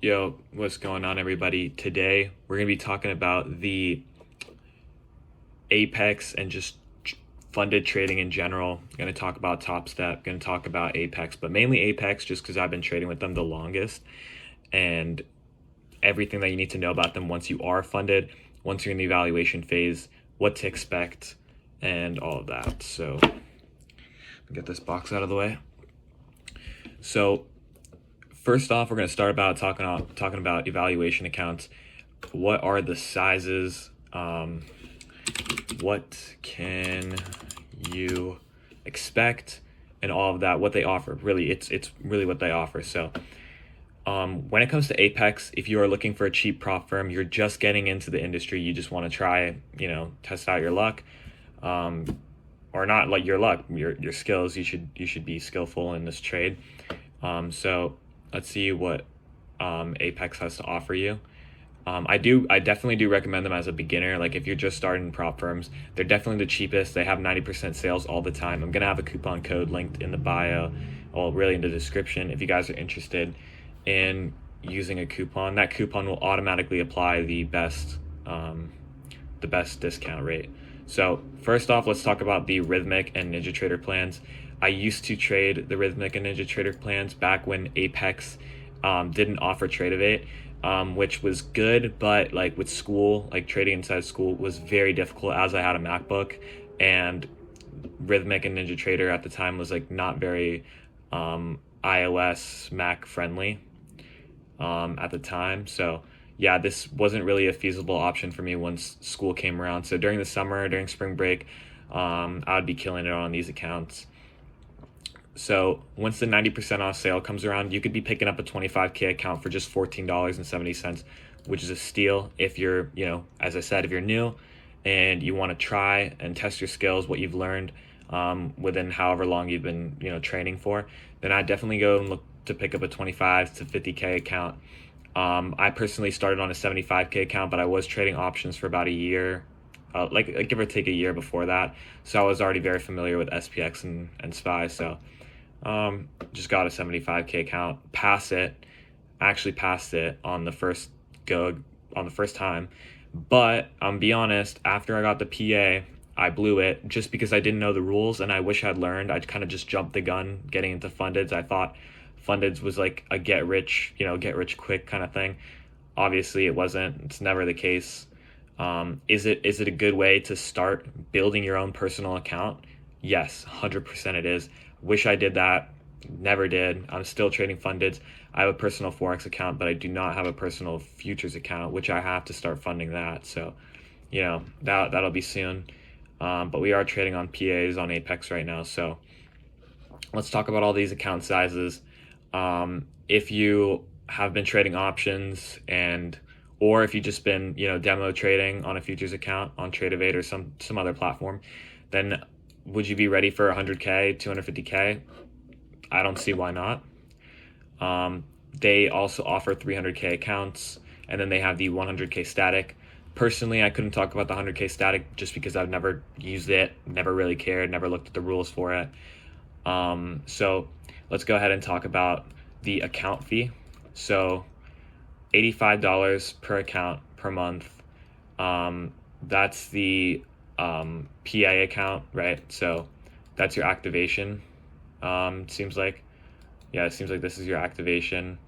Yo, what's going on, everybody? Today, we're going to be talking about the Apex and just funded trading in general. Going to talk about TopStep, going to talk about Apex, but mainly Apex just because I've been trading with them the longest and everything that you need to know about them once you are funded, once you're in the evaluation phase, what to expect, and all of that. So, get this box out of the way. So, first off, we're going to start about talking about evaluation accounts. What are the sizes? What can you expect, and all of that? What they offer? Really, it's really what they offer. So, when it comes to Apex, if you are looking for a cheap prop firm, you're just getting into the industry, you just want to try, test out your luck, or not like your luck, your skills. You should be skillful in this trade. So let's see what Apex has to offer you. I definitely do recommend them as a beginner. Like if you're just starting prop firms, they're definitely the cheapest. They have 90% sales all the time. I'm gonna have a coupon code linked in the bio, well, really in the description. If you guys are interested in using a coupon, that coupon will automatically apply the best discount rate. So first off, let's talk about the Rhythmic and NinjaTrader plans. I used to trade the Rhythmic and NinjaTrader plans back when Apex didn't offer Trade which was good, but like with school, like trading inside school was very difficult as I had a MacBook, and Rhythmic and NinjaTrader at the time was like not very iOS Mac friendly at the time. So yeah, this wasn't really a feasible option for me once school came around. So during the summer, during spring break, I would be killing it on these accounts. So once the 90% off sale comes around, you could be picking up a 25K account for just $14.70, which is a steal if you're, as I said, if you're new and you want to try and test your skills, what you've learned within however long you've been, training for, then I definitely go and look to pick up a 25 to 50K account. I personally started on a 75K account, but I was trading options for about a year, like give or take a year before that. So I was already very familiar with SPX and SPY. So just got a 75K account, actually passed it on the first time. But be honest, after I got the PA, I blew it just because I didn't know the rules, and I wish I'd learned. I kind of just jumped the gun getting into fundeds. I thought fundeds was like a get rich quick kind of thing. Obviously it wasn't. It's never the case. Is it a good way to start building your own personal account? Yes, 100% it is. Wish I did that. Never did. I'm still trading fundeds. I have a personal Forex account, but I do not have a personal futures account, which I have to start funding that. So, that'll be soon. But we are trading on PAs on Apex right now. So let's talk about all these account sizes. If you have been trading options or if you've just been, demo trading on a futures account on Trade or some other platform, then would you be ready for 100K, 250K? I don't see why not. They also offer 300K accounts, and then they have the 100K static. Personally, I couldn't talk about the 100K static just because I've never used it, never really cared, never looked at the rules for it. So let's go ahead and talk about the account fee. So $85 per account per month. That's the PA account, right? So that's your activation. Seems like this is your activation.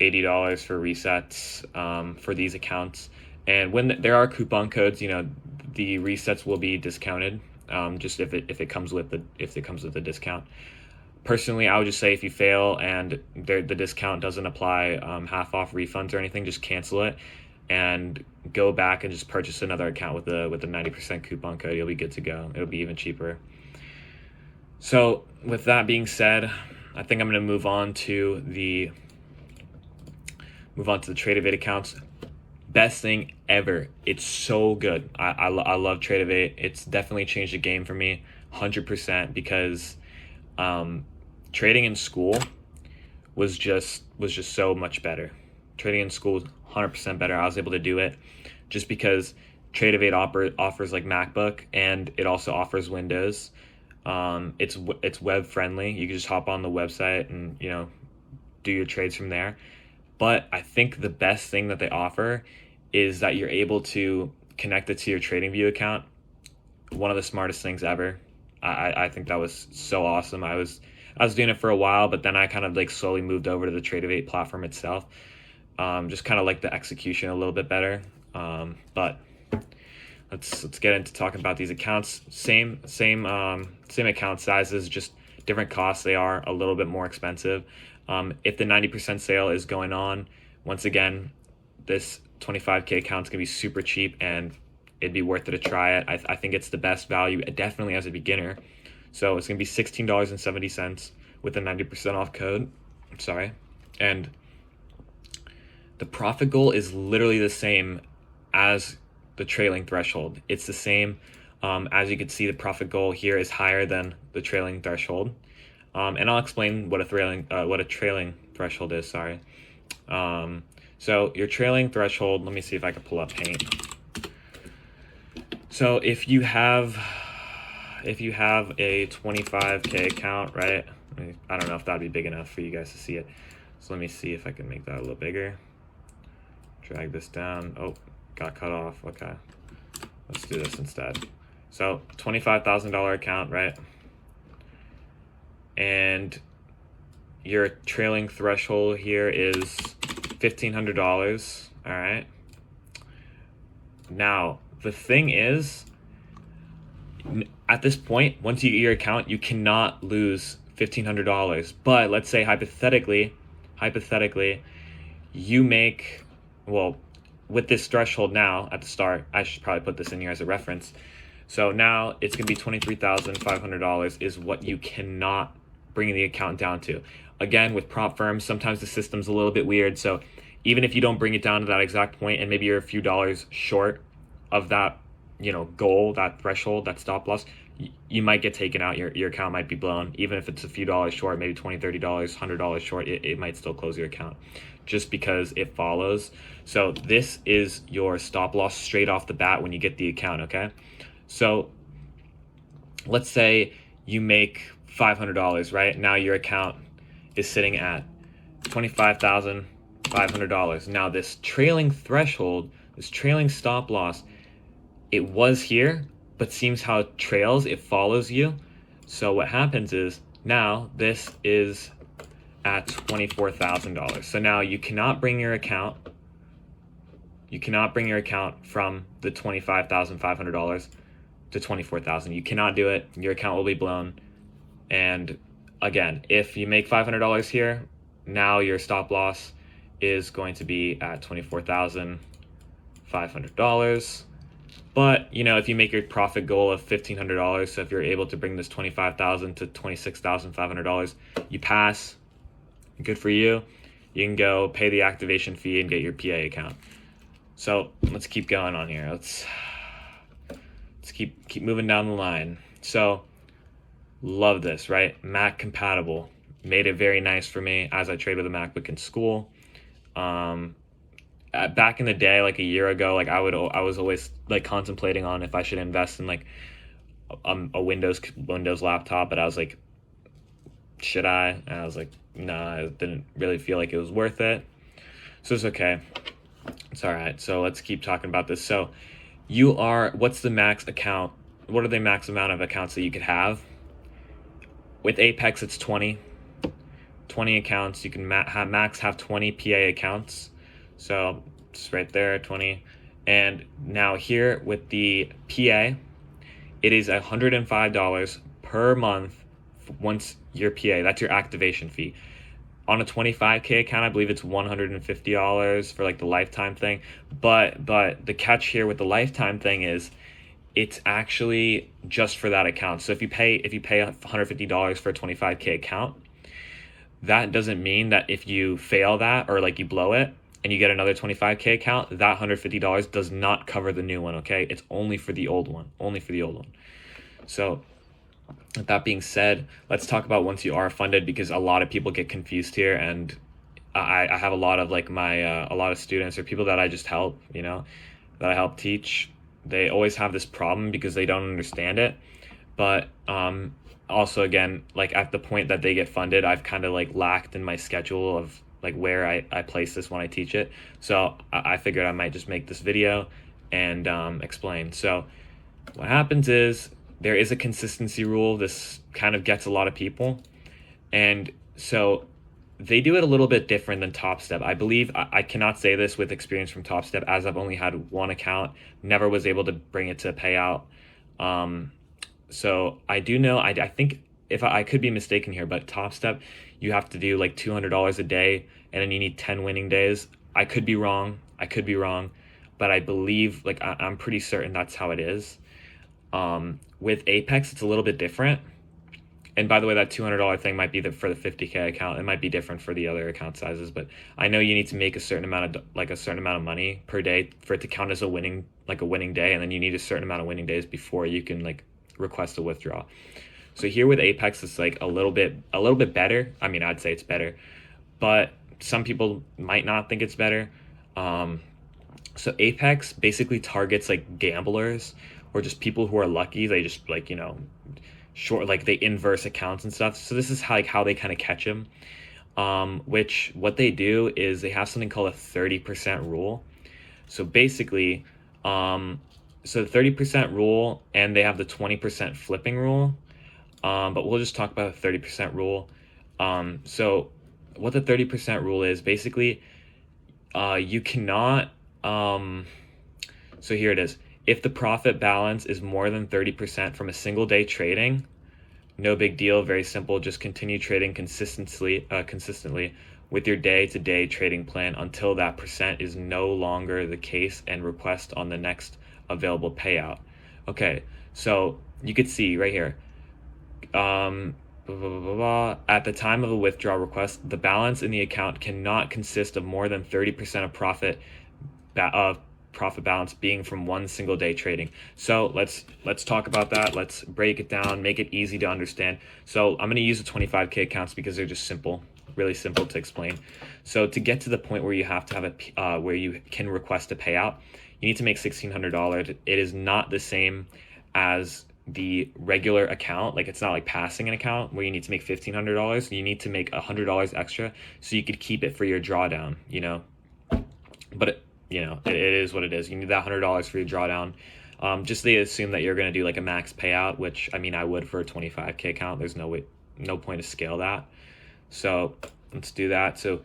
$80 for resets for these accounts. And when there are coupon codes, the resets will be discounted. Just if it comes with the discount. Personally, I would just say if you fail and the discount doesn't apply, half off refunds or anything, just cancel it and go back and just purchase another account with the 90% coupon code. You'll be good to go. It'll be even cheaper. So with that being said, I think I'm going to move on to the Trade accounts. Best thing ever. It's so good. I love Trade. It's definitely changed the game for me 100% because trading in school was just so much better. Trading in school was 100% better. I was able to do it just because Trade offers like MacBook, and it also offers Windows. It's web friendly. You can just hop on the website and do your trades from there. But I think the best thing that they offer is that you're able to connect it to your TradingView account. One of the smartest things ever. I think that was so awesome. I was doing it for a while, but then I kind of like slowly moved over to the Trade platform itself. Just kind of like the execution a little bit better. But let's get into talking about these accounts. Same account sizes, just different costs. They are a little bit more expensive. If the 90% sale is going on, once again, this 25K account's gonna be super cheap and it'd be worth it to try it. I think it's the best value, definitely as a beginner. So it's gonna be $16.70 with a 90% off code. Sorry. And the profit goal is literally the same as the trailing threshold. It's the same. As you can see, the profit goal here is higher than the trailing threshold. And I'll explain what a trailing threshold is. Sorry. So your trailing threshold. Let me see if I can pull up Paint. So if you have a 25K account, right? I don't know if that'd be big enough for you guys to see it. So let me see if I can make that a little bigger. Drag this down. Oh, got cut off. Okay. Let's do this instead. So $25,000 account, right? And your trailing threshold here is $1,500. All right. Now, the thing is, at this point, once you get your account, you cannot lose $1,500. But let's say hypothetically, you make, well, with this threshold now at the start, I should probably put this in here as a reference. So now it's going to be $23,500 is what you cannot bring the account down to. Again, with prop firms, sometimes the system's a little bit weird. So even if you don't bring it down to that exact point and maybe you're a few dollars short of that, goal, that threshold, that stop loss, you might get taken out. Your account might be blown. Even if it's a few dollars short, maybe $20, $30, $100 short, it might still close your account just because it follows. So this is your stop loss straight off the bat when you get the account, okay? So let's say you make $500, right? Now your account is sitting at $25,500. Now this trailing threshold, this trailing stop loss, it was here, but seems how it trails, it follows you. So what happens is now this is at $24,000. So now you cannot bring your account from the $25,500 to $24,000. You cannot do it. Your account will be blown. And again, if you make $500 here, now your stop loss is going to be at $24,500. But, if you make your profit goal of $1,500, so if you're able to bring this $25,000 to $26,500, you pass. Good for you. You can go pay the activation fee and get your PA account. So let's keep going on here. Let's keep moving down the line. So love this, right? Mac compatible. Made it very nice for me as I trade with a MacBook in school. Back in the day, like a year ago, like I was always like contemplating on if I should invest in like a Windows laptop, but I was like, should I? And I was like, nah, I didn't really feel like it was worth it. So it's okay. It's all right. So let's keep talking about this. So what's the max account? What are the max amount of accounts that you could have? With Apex, it's 20 accounts. You can max have 20 PA accounts. So it's right there, 20. And now here with the PA, it is $105 per month once your PA. That's your activation fee. On a 25K account, I believe it's $150 for like the lifetime thing. But the catch here with the lifetime thing is it's actually just for that account. So if you pay $150 for a 25K account, that doesn't mean that if you fail that or like you blow it and you get another 25K account, that $150 does not cover the new one, okay? It's only for the old one, So with that being said, let's talk about once you are funded, because a lot of people get confused here, and I have a lot of like a lot of students or people that I just help, that I help teach. They always have this problem because they don't understand it. But also again, like at the point that they get funded, I've kind of like lacked in my schedule of like where I place this when I teach it. So I figured I might just make this video and explain. So what happens is there is a consistency rule. This kind of gets a lot of people. And so they do it a little bit different than TopStep. I believe I cannot say this with experience from TopStep, as I've only had one account, never was able to bring it to payout. So I do know, I think if I could be mistaken here, but TopStep, you have to do like $200 a day and then you need 10 winning days. I could be wrong. But I believe, like, I'm pretty certain that's how it is. With Apex, it's a little bit different. And by the way, that $200 thing might be for the 50K account. It might be different for the other account sizes, but I know you need to make a certain amount of money per day for it to count as a winning day, and then you need a certain amount of winning days before you can like request a withdrawal. So here with Apex, it's like a little bit better. I mean, I'd say it's better, but some people might not think it's better. So Apex basically targets like gamblers or just people who are lucky. They just like, short, like they inverse accounts and stuff. So this is how they kind of catch them. Which what they do is they have something called a 30% rule. So basically, so the 30% rule, and they have the 20% flipping rule. But we'll just talk about the 30% rule. So what the 30% rule is, basically, you cannot, so here it is. If the profit balance is more than 30% from a single day trading, no big deal, very simple. Just continue trading consistently with your day-to-day trading plan until that percent is no longer the case and request on the next available payout. Okay, so you could see right here, at the time of a withdrawal request, the balance in the account cannot consist of more than 30% of profit balance being from one single day trading. So let's talk about that. Let's break it down, make it easy to understand. So I'm going to use the 25K accounts because they're just simple, really simple to explain. So to get to the point where you have to have where you can request a payout, you need to make $1,600. It is not the same as the regular account. Like, it's not like passing an account where you need to make $1,500. You need to make $100 extra so you could keep it for your drawdown, but it is what it is. You need that $100 for your drawdown. Just they assume that you're going to do like a max payout, which I mean, I would for a 25K account. There's no point to scale that. So let's do that. So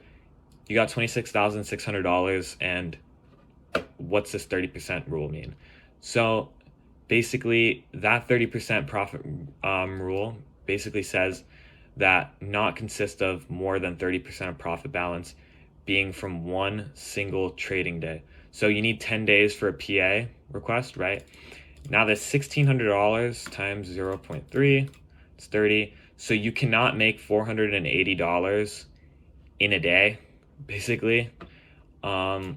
you got $26,600, and what's this 30% rule mean? So basically that 30% profit rule basically says that not consist of more than 30% of profit balance being from one single trading day. So you need 10 days for a PA request, right? Now that's $1,600 times 0.3, it's 30. So you cannot make $480 in a day, basically,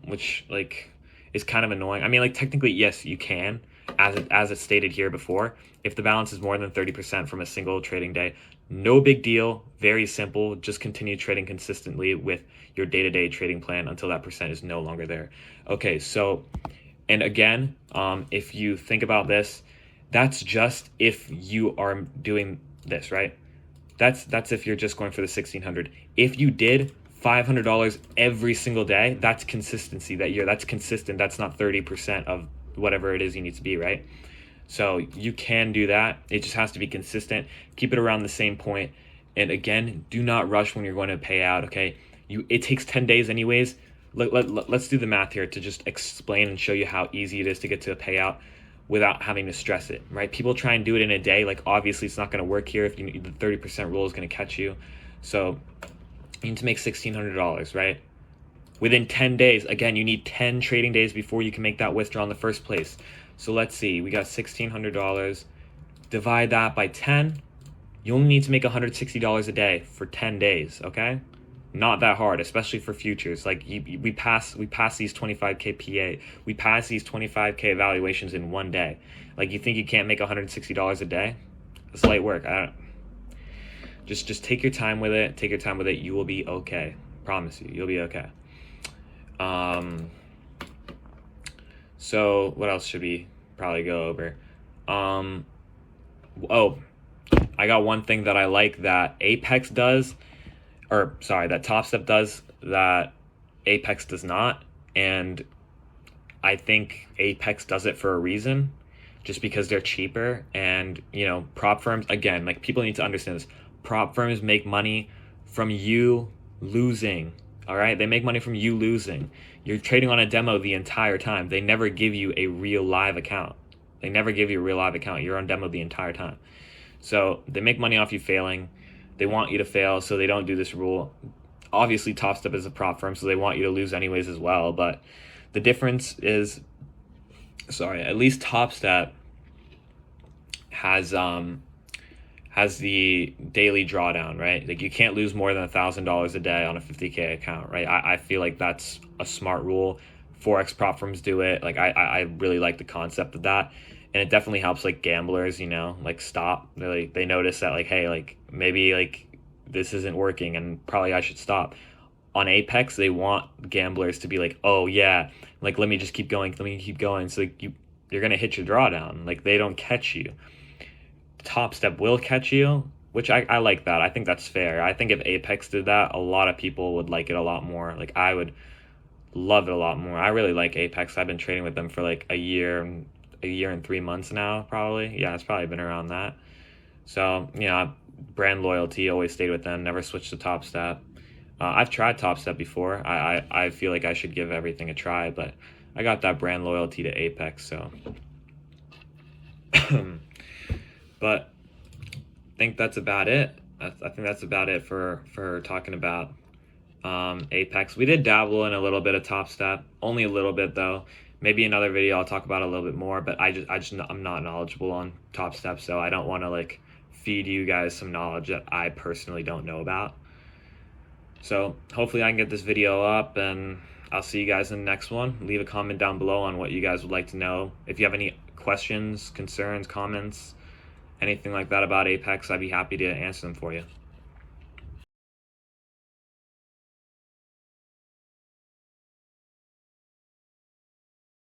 which like is kind of annoying. I mean, like technically, yes, you can, as it stated here before, if the balance is more than 30% from a single trading day. No big deal, very simple. Just continue trading consistently with your day-to-day trading plan until that percent is no longer there. Okay, so, and again, if you think about this, that's just if you are doing this, right? That's if you're just going for the 1,600. If you did $500 every single day, that's consistency that's consistent. That's not 30% of whatever it is you need to be, right? So you can do that. It just has to be consistent. Keep it around the same point. And again, do not rush when you're going to pay out, okay? It takes 10 days anyways. Let's do the math here to just explain and show you how easy it is to get to a payout without having to stress it, right? People try and do it in a day. Like, obviously, it's not going to work here if the 30% rule is going to catch you. So you need to make $1,600, right? Within 10 days, again, you need 10 trading days before you can make that withdrawal in the first place. So let's see, we got $1,600. Divide that by 10. You only need to make $160 a day for 10 days, okay? Not that hard, especially for futures. Like, we pass these 25K PA. We pass these 25K evaluations in one day. Like, you think you can't make $160 a day? It's light work. Just take your time with it. Take your time with it. You will be okay. Promise you, you'll be okay. So what else should we probably go over? Oh, I got one thing that I like that Apex does, or sorry, that TopStep does that Apex does not, and I think Apex does it for a reason, just because they're cheaper. And prop firms, again, like, people need to understand this. Prop firms make money from you losing. All right, they make money from you losing. You're trading on a demo the entire time. They never give you a real live account. They never give you a real live account. You're on demo the entire time. So they make money off you failing. They want you to fail, so they don't do this rule. Obviously, TopStep is a prop firm, so they want you to lose anyways as well. But the difference is, at least TopStep has the daily drawdown, right? Like, you can't lose more than $1,000 a day on a 50K account, right? I feel like that's a smart rule. Forex prop firms do it. Like, I really like the concept of that. And it definitely helps, like, gamblers, like, stop. They notice that, like, hey, like, maybe, like, this isn't working and probably I should stop. On Apex, they want gamblers to be like, oh yeah, like, let me just keep going, so like, you're gonna hit your drawdown. Like, they don't catch you. TopStep will catch you, which I like that. I think that's fair. I think if Apex did that, a lot of people would like it a lot more. Like, I would love it a lot more. I really like Apex. I've been trading with them for like a year and 3 months now, probably. Yeah, it's probably been around that. So, brand loyalty, always stayed with them, never switched to TopStep. I've tried TopStep before. I feel like I should give everything a try, but I got that brand loyalty to Apex, so. But I think that's about it. I think that's about it for talking about Apex. We did dabble in a little bit of TopStep, only a little bit though. Maybe another video I'll talk about a little bit more, but I'm not knowledgeable on TopStep, so I don't want to like feed you guys some knowledge that I personally don't know about. So hopefully I can get this video up, and I'll see you guys in the next one. Leave a comment down below on what you guys would like to know. If you have any questions, concerns, comments, anything like that about Apex, I'd be happy to answer them for you.